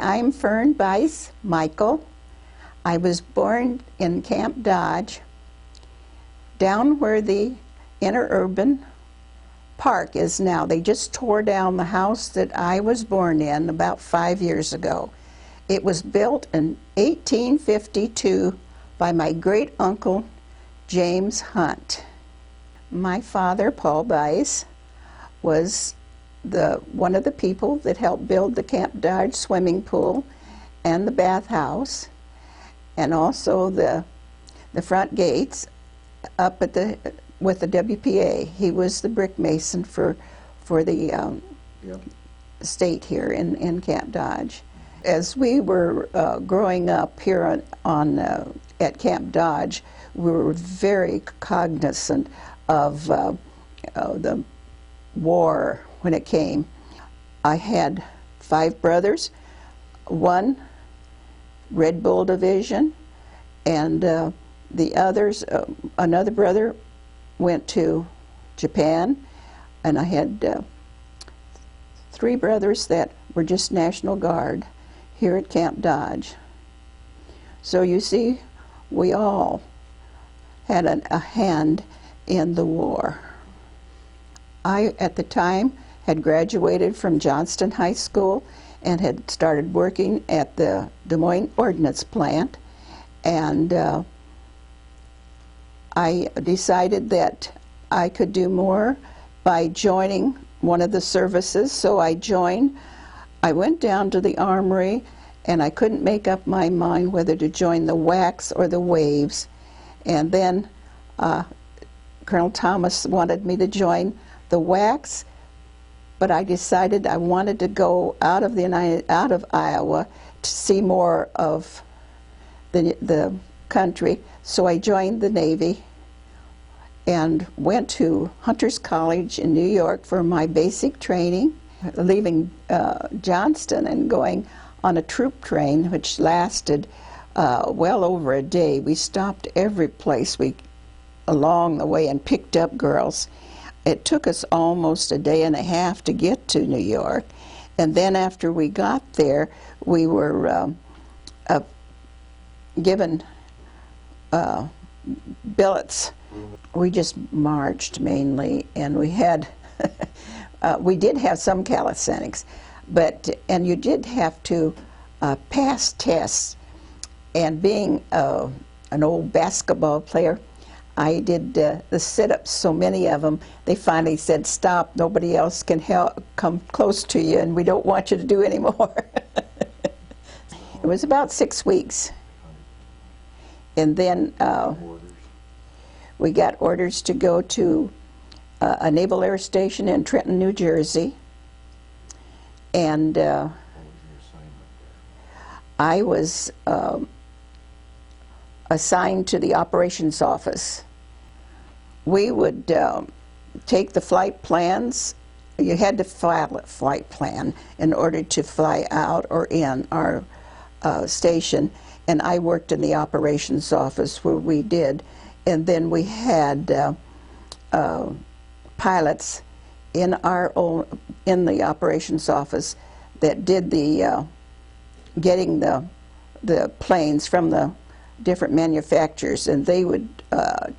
I'm Fern Michel. I was born in Camp Dodge, down where the interurban park is now. They just tore down the house that I was born in about 5 years ago. It was built in 1852 by my great uncle James Hunt. My father, Paul Bice, was one of the people that helped build the Camp Dodge swimming pool and the bathhouse, and also the front gates up at with the WPA. He was the brick mason for the state here in Camp Dodge. As we were growing up here at Camp Dodge, we were very cognizant of the war when it came. I had 5 brothers, 1 Red Bull Division, and the others, another brother went to Japan, and I had 3 brothers that were just National Guard here at Camp Dodge. So you see, we all had a hand in the war. I, at the time, had graduated from Johnston High School and had started working at the Des Moines Ordnance Plant, and I decided that I could do more by joining one of the services, so I joined. I went down to the armory, and I couldn't make up my mind whether to join the WWII or the Waves, and then Colonel Thomas wanted me to join the WWII, but I decided I wanted to go out of Iowa to see more of the country, so I joined the Navy and went to Hunter's College in New York for my basic training, leaving Johnston and going on a troop train which lasted well over a day. We stopped every place along the way and picked up girls. It took us almost a day and a half to get to New York, and then after we got there, we were given billets. We just marched mainly, and we had we did have some calisthenics, and you did have to pass tests. And being an old basketball player, I did the sit-ups, so many of them, they finally said, "Stop, nobody else can come close to you, and we don't want you to do any more." It was about 6 weeks. And then we got orders to go to a Naval Air Station in Trenton, New Jersey. And I was assigned to the operations office. We would take the flight plans. You had to file a flight plan in order to fly out or in our station, and I worked in the operations office where we did, and then we had pilots in the operations office that did the getting the planes from the different manufacturers, and they would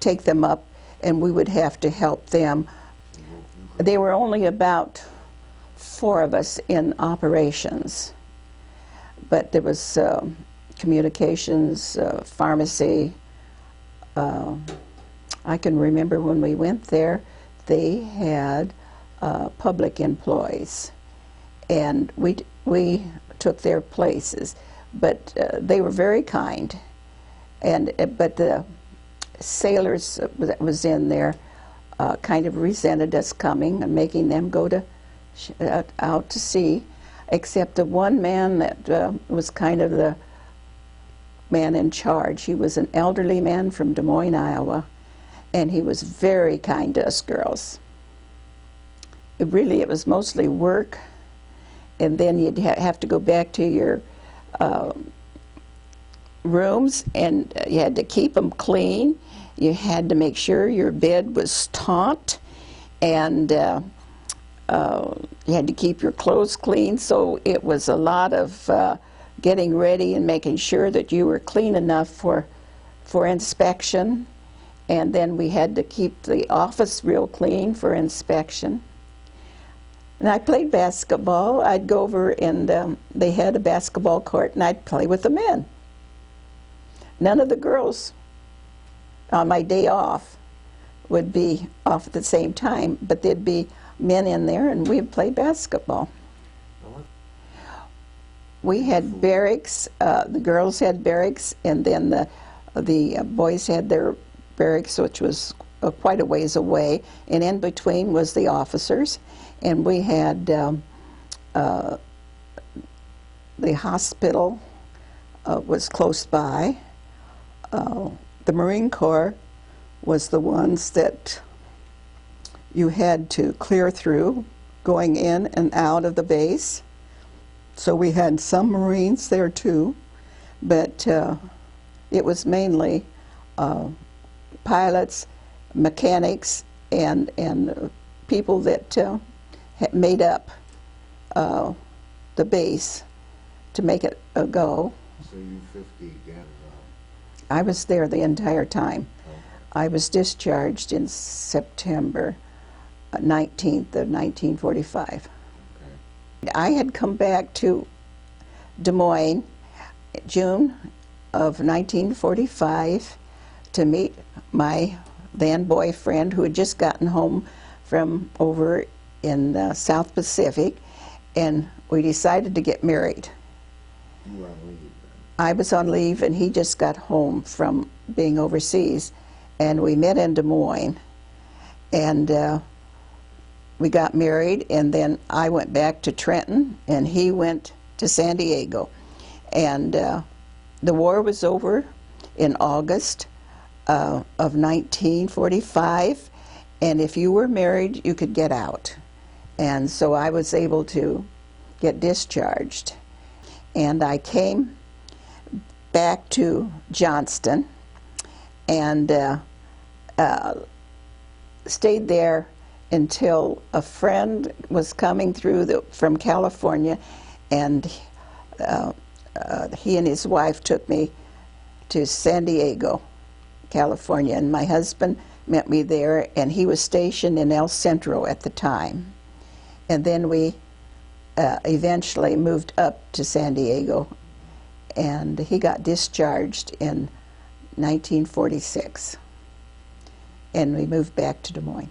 take them up, and we would have to help them. There were only about 4 of us in operations, but there was communications, pharmacy. I can remember when we went there, they had public employees, and we took their places, but they were very kind. But the sailors that was in there kind of resented us coming and making them go out to sea, except the one man that was kind of the man in charge. He was an elderly man from Des Moines, Iowa, and he was very kind to us girls. It was mostly work, and then you'd have to go back to your rooms, and you had to keep them clean. You had to make sure your bed was taut, and you had to keep your clothes clean. So it was a lot of getting ready and making sure that you were clean enough for inspection. And then we had to keep the office real clean for inspection. And I played basketball. I'd go over and they had a basketball court, and I'd play with the men. None of the girls on my day off would be off at the same time, but there'd be men in there, and we'd play basketball. We had barracks. The girls had barracks, and then the boys had their barracks, which was quite a ways away, and in between was the officers. And we had the hospital was close by. The Marine Corps was the ones that you had to clear through going in and out of the base. So we had some Marines there too, but it was mainly pilots, mechanics, and people that had made up the base to make it go. So you 50 again? I was there the entire time. Okay. I was discharged in September 19th of 1945. Okay. I had come back to Des Moines June of 1945 to meet my then boyfriend, who had just gotten home from over in the South Pacific, and we decided to get married. You were on leave then? I was on leave, and he just got home from being overseas, and we met in Des Moines, and we got married, and then I went back to Trenton, and he went to San Diego. And the war was over in August of 1945, and if you were married, you could get out. And so I was able to get discharged. And I came back to Johnston and stayed there until a friend was coming through from California, and he and his wife took me to San Diego, California, and my husband met me there, and he was stationed in El Centro at the time. And then we eventually moved up to San Diego, and he got discharged in 1946, and we moved back to Des Moines.